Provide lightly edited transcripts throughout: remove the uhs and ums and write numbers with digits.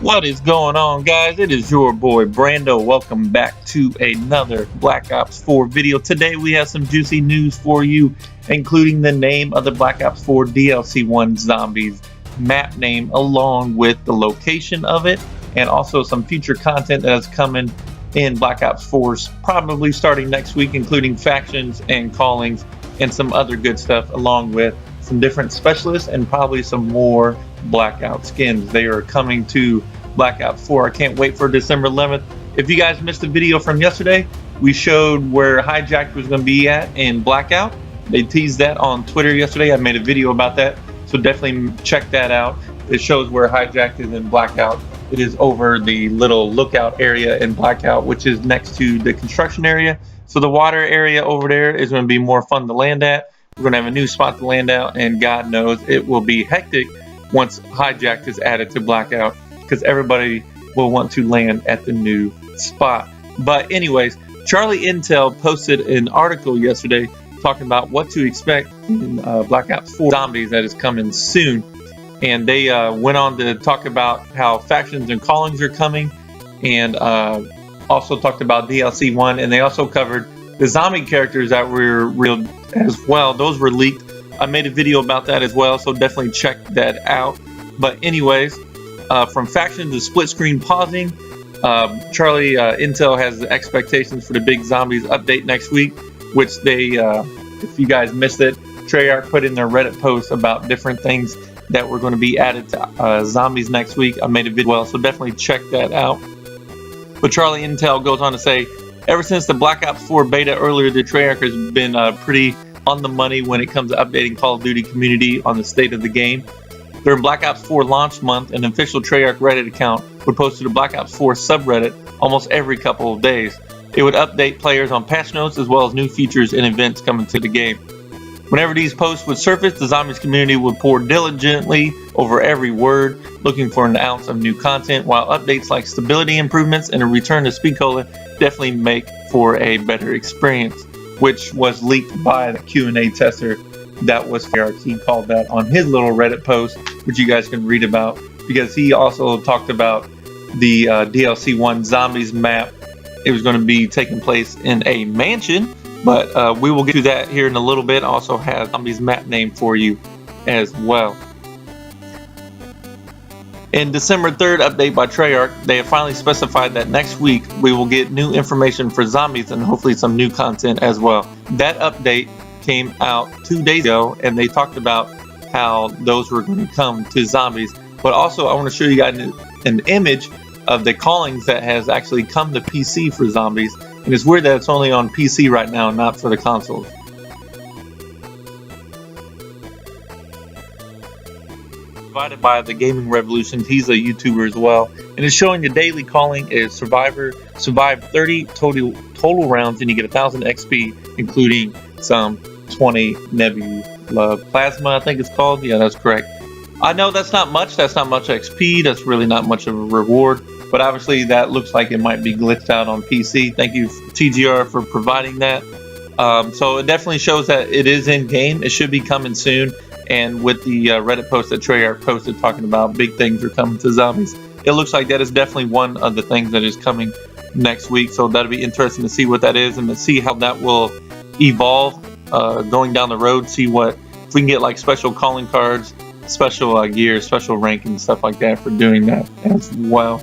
What is going on, guys? It is your boy Brando. Welcome back to another Black Ops 4 video. Today we have some juicy news for you, including the name of the Black Ops 4 DLC 1 Zombies map name, along with the location of it, and also some future content that is coming in Black Ops 4, probably starting next week, including factions and callings and some other good stuff, along with some different specialists and probably some more Blackout skins. They are coming to Black Ops 4. I can't wait for December 11th. If you guys missed the video from yesterday, we showed where Hijacked was going to be at in Blackout. They teased that on Twitter yesterday. I made a video about that, so definitely check that out. It shows where Hijacked is in Blackout. It is over the little lookout area in Blackout, which is next to the construction area. So the water area over there is going to be more fun to land at. We're going to have a new spot to land out, and God knows it will be hectic once Hijacked is added to Blackout, because everybody will want to land at the new spot. But anyways, Charlie Intel posted an article yesterday talking about what to expect in Black Ops 4 Zombies that is coming soon. And they went on to talk about how factions and callings are coming, and also talked about DLC 1, and they also covered the zombie characters that were real as well. Those were leaked. I made a video about that as well, so definitely check that out. But anyways, from faction to split screen pausing, Charlie Intel has expectations for the big zombies update next week, which they, if you guys missed it, Treyarch put in their Reddit post about different things that were going to be added to zombies next week. I made a video, well, so definitely check that out. But Charlie Intel goes on to say, ever since the Black Ops 4 beta earlier, the Treyarch has been pretty on the money when it comes to updating Call of Duty community on the state of the game. During Black Ops 4 launch month, an official Treyarch Reddit account would post to the Black Ops 4 subreddit almost every couple of days. It would update players on patch notes as well as new features and events coming to the game. Whenever these posts would surface, the Zombies community would pore diligently over every word, looking for an ounce of new content, while updates like stability improvements and a return to speed cola definitely make for a better experience, which was leaked by the Q&A tester. That was Treyarch. He called that on his little Reddit post, which you guys can read about, because he also talked about the DLC 1 Zombies map. It was going to be taking place in a mansion, but we will get to that here in a little bit. Also have Zombies map name for you as well. In December 3rd update by Treyarch, they have finally specified that next week we will get new information for Zombies and hopefully some new content as well. That update came out 2 days ago, and they talked about how those were going to come to Zombies. But also I want to show you guys an image of the callings that has actually come to PC for Zombies, and it's weird that it's only on PC right now, not for the consoles. Provided by the Gaming Revolution. He's a YouTuber as well, and it's showing the daily calling is survive 30 total rounds, and you get 1,000 XP, including some 20 nebula plasma, I think it's called. Yeah, that's correct. I know that's not much XP, that's really not much of a reward, but obviously that looks like it might be glitched out on PC. Thank you TGR for providing that. So it definitely shows that it is in game. It should be coming soon. And with the Reddit post that Treyarch posted talking about big things are coming to Zombies, it looks like that is definitely one of the things that is coming next week. So that'll be interesting to see what that is and to see how that will evolve going down the road. See what if we can get like special calling cards, special gear, special ranking, stuff like that for doing that as well.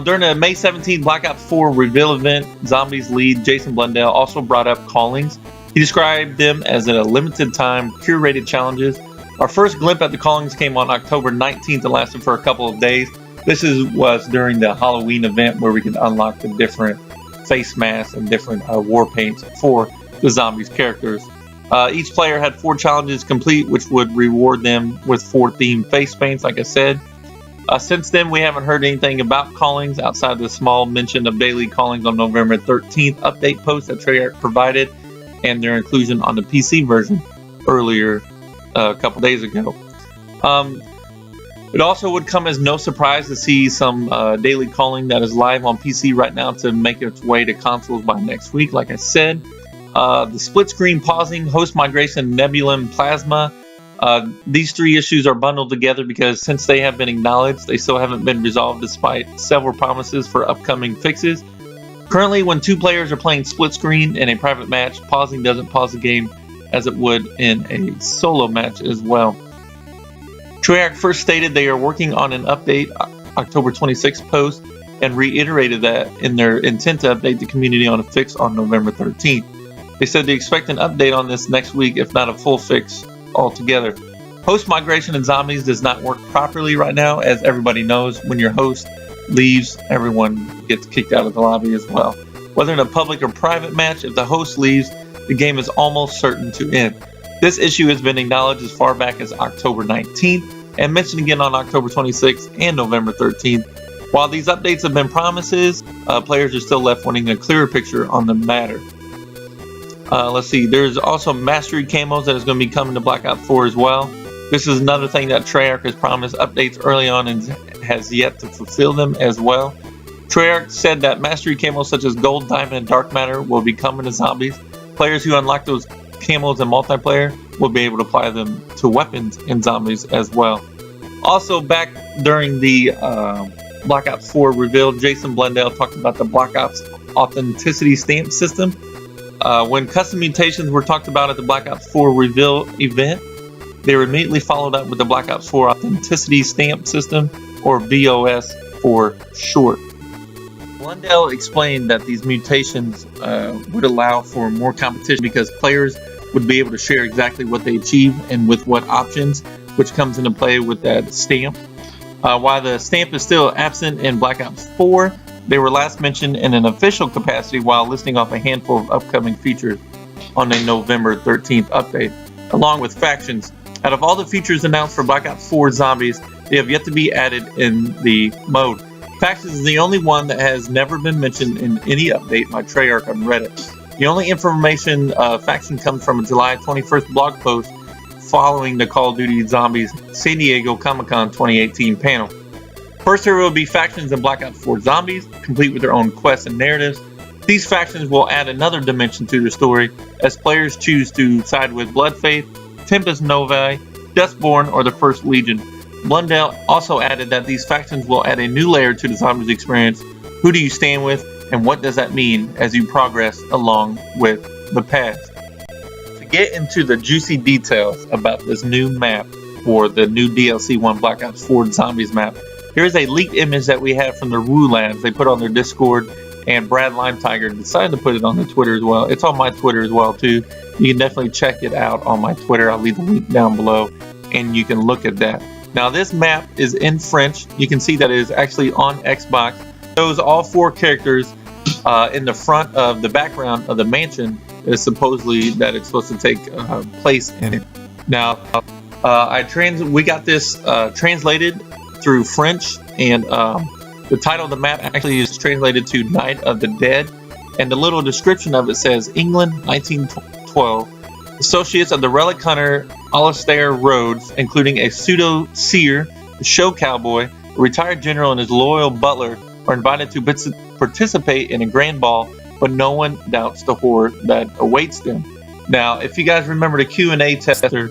During the May 17th Black Ops 4 reveal event, Zombies lead Jason Blundell also brought up callings. He described them as a limited time curated challenges. Our first glimpse at the callings came on October 19th and lasted for a couple of days. This was during the Halloween event where we could unlock the different face masks and different war paints for the Zombies characters. Each player had 4 challenges complete, which would reward them with 4 themed face paints, like I said. Since then, we haven't heard anything about callings outside the small mention of daily callings on November 13th update post that Treyarch provided, and their inclusion on the PC version earlier a couple days ago. It also would come as no surprise to see some daily calling that is live on PC right now to make its way to consoles by next week. Like I said, the split screen pausing, host migration, nebula plasma, These three issues are bundled together because since they have been acknowledged, they still haven't been resolved despite several promises for upcoming fixes. Currently, when two players are playing split screen in a private match, pausing doesn't pause the game as it would in a solo match as well. Treyarch first stated they are working on an update October 26th post and reiterated that in their intent to update the community on a fix on November 13th. They said they expect an update on this next week, if not a full fix altogether. Host migration in Zombies does not work properly right now, as everybody knows. When your host leaves, everyone gets kicked out of the lobby as well. Whether in a public or private match, if the host leaves, the game is almost certain to end. This issue has been acknowledged as far back as October 19th and mentioned again on October 26th and November 13th. While these updates have been promises, players are still left wanting a clearer picture on the matter. Let's see, there's also mastery camos that is going to be coming to Black Ops 4 as well. This is another thing that Treyarch has promised updates early on and has yet to fulfill them as well. Treyarch said that mastery camos such as Gold, Diamond, and Dark Matter will be coming to Zombies. Players who unlock those camos in multiplayer will be able to apply them to weapons in Zombies as well. Also, back during the Black Ops 4 reveal, Jason Blundell talked about the Black Ops authenticity stamp system. When custom mutations were talked about at the Black Ops 4 reveal event, they were immediately followed up with the Black Ops 4 authenticity stamp system, or BOS for short. Blundell explained that these mutations would allow for more competition because players would be able to share exactly what they achieve and with what options, which comes into play with that stamp. While the stamp is still absent in Black Ops 4, they were last mentioned in an official capacity while listing off a handful of upcoming features on a November 13th update, along with factions. Out of all the features announced for Black Ops 4 Zombies, they have yet to be added in the mode. Factions is the only one that has never been mentioned in any update by Treyarch on Reddit. The only information faction comes from a July 21st blog post following the Call of Duty Zombies San Diego Comic-Con 2018 panel. First, there will be factions in Black Ops 4 Zombies, complete with their own quests and narratives. These factions will add another dimension to their story as players choose to side with Bloodfaith, Tempest Novae, Dustborn, or the First Legion. Blundell also added that these factions will add a new layer to the Zombies experience. Who do you stand with, and what does that mean as you progress along with the past? To get into the juicy details about this new map for the new DLC 1 Black Ops 4 Zombies map, here's a leaked image that we have from the Woo Labs. They put on their Discord, and Brad Limetiger decided to put it on the Twitter as well. It's on my Twitter as well too. You can definitely check it out on my Twitter. I'll leave the link down below and you can look at that. Now this map is in French. You can see that it is actually on Xbox. It shows all four characters in the front of the background of the mansion that is supposedly that it's supposed to take place in it. Now we got this translated through French, and the title of the map actually is translated to Night of the Dead, and the little description of it says England 1912, associates of the relic hunter Alistair Rhodes, including a pseudo seer, the show Cowboy, a retired general, and his loyal Butler are invited to participate in a grand ball, but no one doubts the horror that awaits them. Now, if you guys remember the Q&A tester,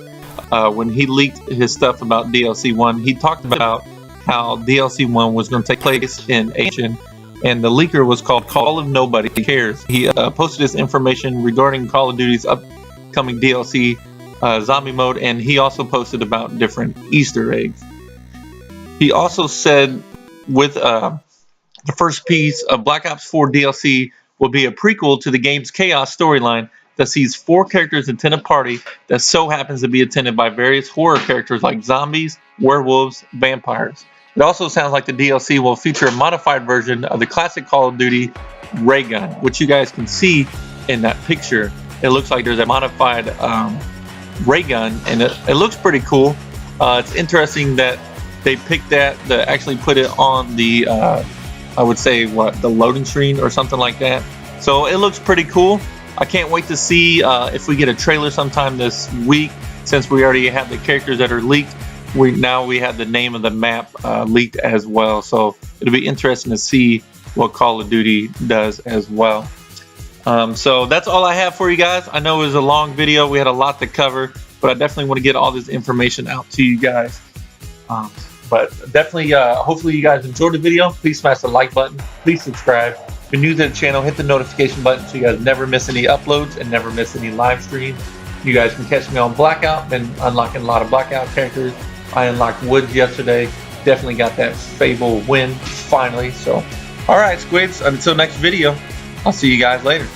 when he leaked his stuff about DLC 1, he talked about how DLC 1 was going to take place in Asian, and the leaker was called Call of Nobody Cares. He posted this information regarding Call of Duty's upcoming DLC zombie mode, and he also posted about different Easter eggs. He also said with the first piece of Black Ops 4 DLC will be a prequel to the game's Chaos storyline that sees four characters attend a party that so happens to be attended by various horror characters like zombies, werewolves, vampires. It also sounds like the DLC will feature a modified version of the classic Call of Duty ray gun, which you guys can see in that picture. It looks like there's a modified ray gun, and it looks pretty cool. It's interesting that they picked that to actually put it on the, I would say, the loading screen or something like that. So it looks pretty cool. I can't wait to see if we get a trailer sometime this week, since we already have the characters that are leaked. Now we have the name of the map leaked as well, so it'll be interesting to see what Call of Duty does as well. So that's all I have for you guys. I know it was a long video. We had a lot to cover. but I definitely want to get all this information out to you guys. But definitely, hopefully you guys enjoyed the video. Please smash the like button. Please subscribe. If you're new to the channel, hit the notification button so you guys never miss any uploads and never miss any live streams. You guys can catch me on Blackout. Been unlocking a lot of Blackout characters. I unlocked Woods yesterday. Definitely got that Fable win finally. So, all right, squids. Until next video, I'll see you guys later.